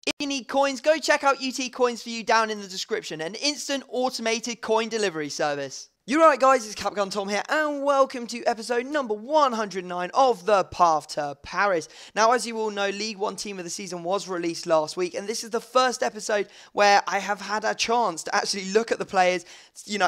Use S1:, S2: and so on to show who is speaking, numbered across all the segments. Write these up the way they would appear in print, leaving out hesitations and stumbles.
S1: If you need coins, go check out UT Coins for You down in the description, an instant automated coin delivery service. You're right, guys, it's Capgun Tom here, and welcome to episode number 109 of The Path to Paris. Now, as you all know, League One Team of the Season was released last week, and this is the first episode where I have had a chance to actually look at the players,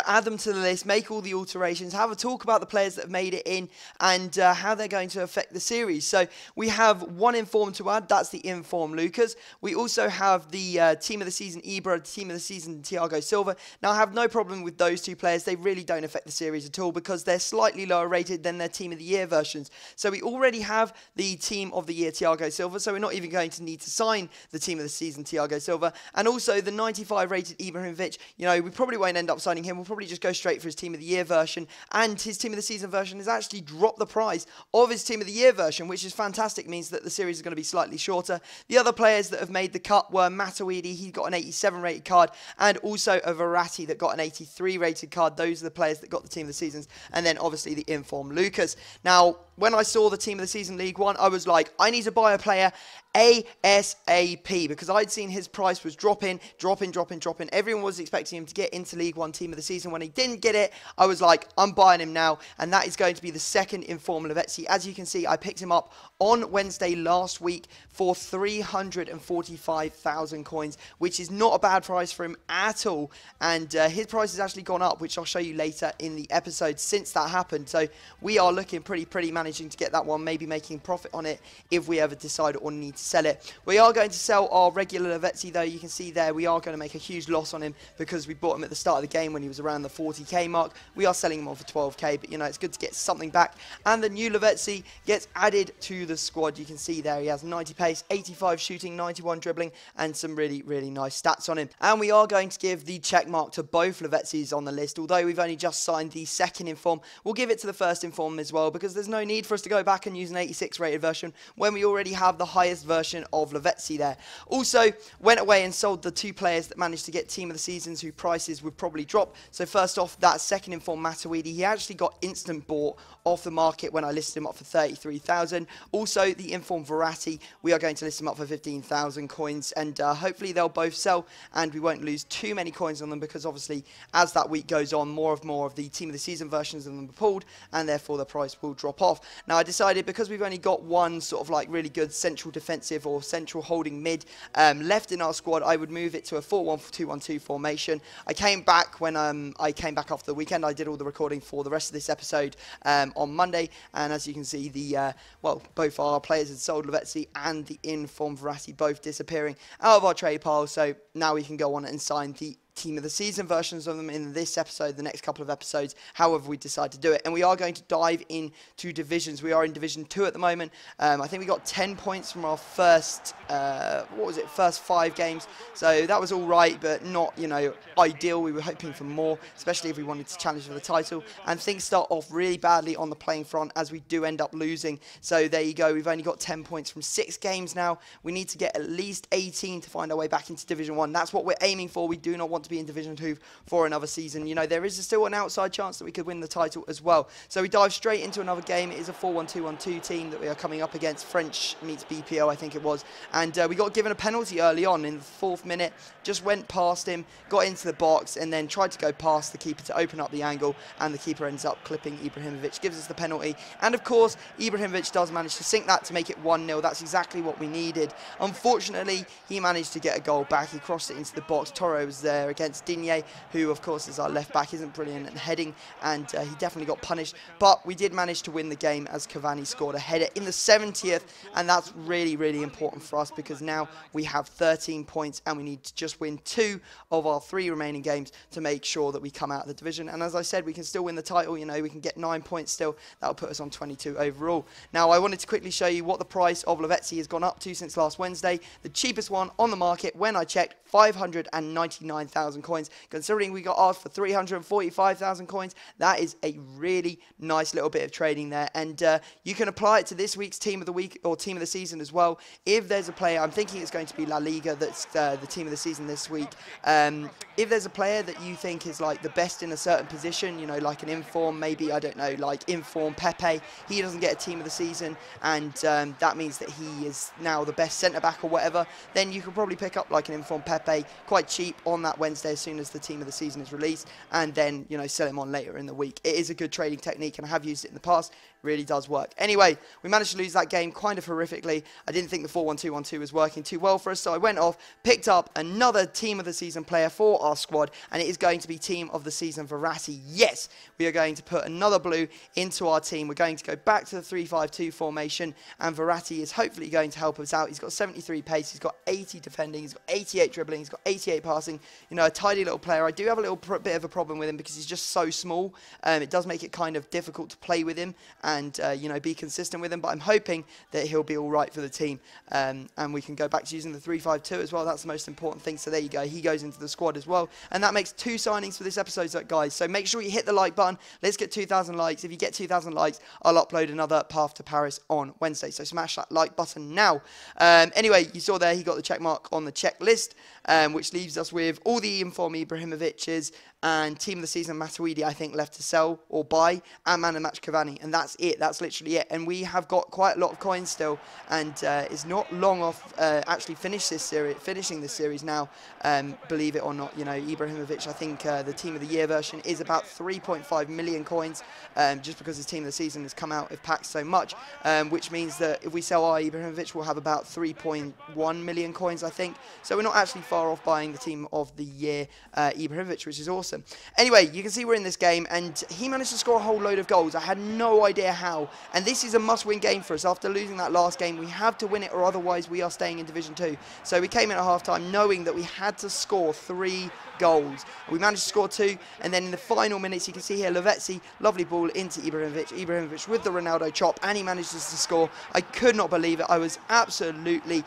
S1: add them to the list, make all the alterations, have a talk about the players that have made it in, and how they're going to affect the series. So, we have one inform to add, that's the inform Lucas. We also have the Team of the Season Ibra, Team of the Season Thiago Silva. Now, I have no problem with those two players. They really don't affect the series at all because they're slightly lower rated than their Team of the Year versions. So we already have the Team of the Year Thiago Silva, so we're not even going to need to sign the Team of the Season Thiago Silva. And also the 95 rated Ibrahimovic, we probably won't end up signing him. We'll probably just go straight for his Team of the Year version. And his Team of the Season version has actually dropped the price of his Team of the Year version, which is fantastic. Means that the series is going to be slightly shorter. The other players that have made the cut were Matuidi, he got an 87 rated card, and also a Verratti that got an 83 rated card. Those are the players that got the Team of the Seasons, and then obviously the inform Lucas. Now, when I saw the Team of the Season League One, I was like, I need to buy a player ASAP, because I'd seen his price was dropping. Everyone was expecting him to get into League One Team of the Season. When he didn't get it, I was like, I'm buying him now, and that is going to be the second inform Lavezzi. As you can see, I picked him up on Wednesday last week for 345,000 coins, which is not a bad price for him at all, and his price has actually gone up, which I'll show you later in the episode since that happened. So we are looking pretty managing to get that one, maybe making profit on it if we ever decide or need to sell it. We are going to sell our regular Lavezzi though. You can see there we are going to make a huge loss on him because we bought him at the start of the game when he was around the 40k mark. We are selling him on for 12k, but it's good to get something back. And the new Lavezzi gets added to the squad. You can see there he has 90 pace, 85 shooting, 91 dribbling, and some really nice stats on him. And we are going to give the check mark to both Lavezzis on the list. Although we've only just signed the second inform, we'll give it to the first inform as well, because there's no need for us to go back and use an 86 rated version when we already have the highest version of Lavezzi there. Also, went away and sold the two players that managed to get Team of the Seasons, whose prices would probably drop. So first off, that second inform Matuidi, he actually got instant bought off the market when I listed him up for 33,000. Also, the inform Verratti, we are going to list him up for 15,000 coins, and hopefully they'll both sell and we won't lose too many coins on them, because obviously as that week goes on, more of the Team of the Season versions of them are pulled, and therefore the price will drop off. Now, I decided, because we've only got one sort of like really good central defensive or central holding mid left in our squad, I would move it to a 4-1-2-1-2 formation. I came back when I came back after the weekend. I did all the recording for the rest of this episode on Monday, and as you can see, the both our players had sold Lavezzi and the inform Verratti both disappearing out of our trade pile. So now we can go on and sign the Team of the Season versions of them in this episode, the next couple of episodes, however we decide to do it. And we are going to dive into divisions. We are in Division 2 at the moment. I think we got 10 points from our first, first 5 games. So that was all right, but not, ideal. We were hoping for more, especially if we wanted to challenge for the title. And things start off really badly on the playing front, as we do end up losing. So there you go. We've only got 10 points from 6 games now. We need to get at least 18 to find our way back into Division 1. That's what we're aiming for. We do not want to be in Division 2 for another season. There is still an outside chance that we could win the title as well. So we dive straight into another game. It is a 4-1-2-1-2 team that we are coming up against. French meets BPO, I think it was. And we got given a penalty early on in the 4th minute. Just went past him, got into the box, and then tried to go past the keeper to open up the angle, and the keeper ends up clipping Ibrahimovic, gives us the penalty. And of course, Ibrahimovic does manage to sink that to make it 1-0. That's exactly what we needed. Unfortunately, he managed to get a goal back. He crossed it into the box. Toro was there against Digne, who of course is our left back, isn't brilliant at heading, and he definitely got punished. But we did manage to win the game as Cavani scored a header in the 70th, and that's really important for us, because now we have 13 points and we need to just win 2 of our 3 remaining games to make sure that we come out of the division. And as I said, we can still win the title. We can get 9 points still. That'll put us on 22 overall. Now, I wanted to quickly show you what the price of Lavezzi has gone up to since last Wednesday. The cheapest one on the market, when I checked, 599,000 coins. Considering we got ours for 345,000 coins, that is a really nice little bit of trading there. And you can apply it to this week's Team of the Week or Team of the Season as well. If there's a player, I'm thinking it's going to be La Liga, that's the Team of the Season this week. if there's a player that you think is like the best in a certain position, you know, like an inform, maybe, I don't know, like inform Pepe, he doesn't get a team of the season, and that means that he is now the best centre-back or whatever, then you could probably pick up like an inform Pepe quite cheap on that Wednesday as soon as the team of the season is released, and then, you know, sell him on later in the week. It is a good trading technique, and I have used it in the past. Really does work. Anyway, we managed to lose that game kind of horrifically. I didn't think the 4-1-2-1-2 was working too well for us, so I went off, picked up another team of the season player for our squad, and it is going to be team of the season Verratti. Yes, we are going to put another blue into our team. We're going to go back to the 3-5-2 formation, and Verratti is hopefully going to help us out. He's got 73 pace, he's got 80 defending, he's got 88 dribbling, he's got 88 passing. You know, a tidy little player. I do have a little bit of a problem with him because he's just so small. It does make it kind of difficult to play with him and, you know, be consistent with him, but I'm hoping that he'll be all right for the team, and we can go back to using the 3-5-2 as well. That's the most important thing. So there you go, he goes into the squad as well, and that makes 2 signings for this episode, guys. So make sure you hit the like button. Let's get 2,000 likes. If you get 2,000 likes, I'll upload another Path to Paris on Wednesday, so smash that like button now. Anyway, you saw there he got the check mark on the checklist, which leaves us with all the inform Ibrahimovic's and team of the season Matuidi, I think, left to sell or buy, and man of the match Cavani, and that's it. That's literally it. And we have got quite a lot of coins still, and it's not long off actually finishing this series now. Believe it or not, you know, Ibrahimovic, I think the team of the year version is about 3.5 million coins, just because his team of the season has come out of packs so much, which means that if we sell our Ibrahimovic, we'll have about 3.1 million coins, I think. So we're not actually far off buying the team of the year Ibrahimovic, which is awesome. Anyway, you can see we're in this game, and he managed to score a whole load of goals. I had no idea how, and this is a must-win game for us. After losing that last game, we have to win it, or otherwise we are staying in Division 2. So we came in at half-time knowing that we had to score 3 goals. We managed to score 2, and then in the final minutes, you can see here, Lavezzi, lovely ball into Ibrahimovic. Ibrahimovic with the Ronaldo chop, and he manages to score. I could not believe it. I was absolutely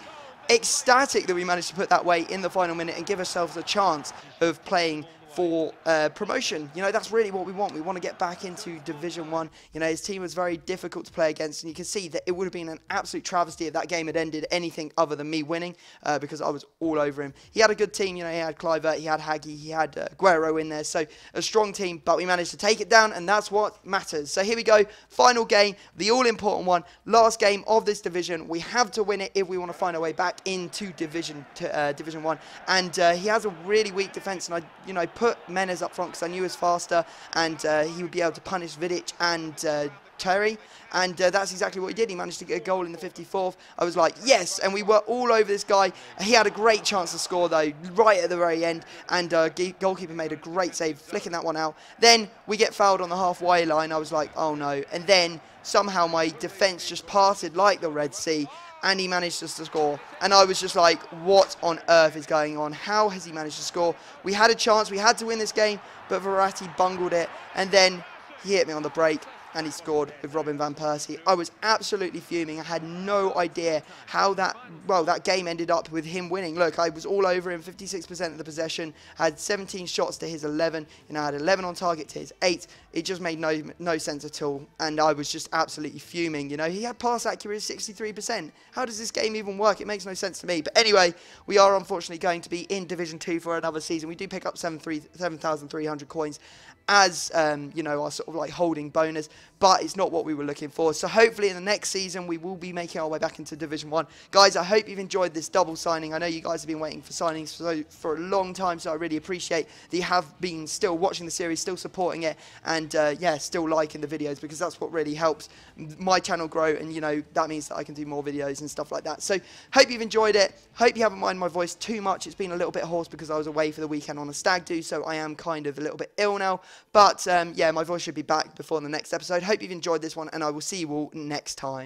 S1: ecstatic that we managed to put that way in the final minute and give ourselves a chance of playing for promotion. You know, that's really what we want. We want to get back into Division 1. You know, his team was very difficult to play against, and you can see that it would have been an absolute travesty if that game had ended anything other than me winning, because I was all over him. He had a good team. You know, he had Kluivert, he had Hagi, he had Guerrero in there, so a strong team, but we managed to take it down, and that's what matters. So here we go, final game, the all-important one, last game of this division. We have to win it if we want to find our way back into Division 1, and he has a really weak defence, and I, you know, put Menez up front because I knew he was faster, and he would be able to punish Vidic and Terry, and that's exactly what he did. He managed to get a goal in the 54th. I was like, yes, and we were all over this guy. He had a great chance to score, though, right at the very end, and goalkeeper made a great save, flicking that one out. Then we get fouled on the halfway line. I was like, oh no, and then somehow my defence just parted like the Red Sea, and he managed to score. And I was just like, what on earth is going on? How has he managed to score? We had a chance, we had to win this game, but Verratti bungled it, and then he hit me on the break, and he scored with Robin van Persie. I was absolutely fuming. I had no idea how that game ended up with him winning. Look, I was all over him, 56% of the possession, had 17 shots to his 11, you know, I had 11 on target to his 8. It just made no sense at all, and I was just absolutely fuming. You know, he had pass accuracy 63%. How does this game even work? It makes no sense to me. But anyway, we are unfortunately going to be in Division 2 for another season. We do pick up 7,300 coins as, you know, our sort of like holding bonus, but it's not what we were looking for. So hopefully in the next season, we will be making our way back into Division 1. Guys, I hope you've enjoyed this double signing. I know you guys have been waiting for signings for a long time, so I really appreciate that you have been still watching the series, still supporting it, and yeah, still liking the videos, because that's what really helps my channel grow, and you know, that means that I can do more videos and stuff like that. So hope you've enjoyed it. Hope you haven't minded my voice too much. It's been a little bit hoarse because I was away for the weekend on a stag do, so I am kind of a little bit ill now. But yeah, my voice should be back before the next episode. Hope you've enjoyed this one, and I will see you all next time.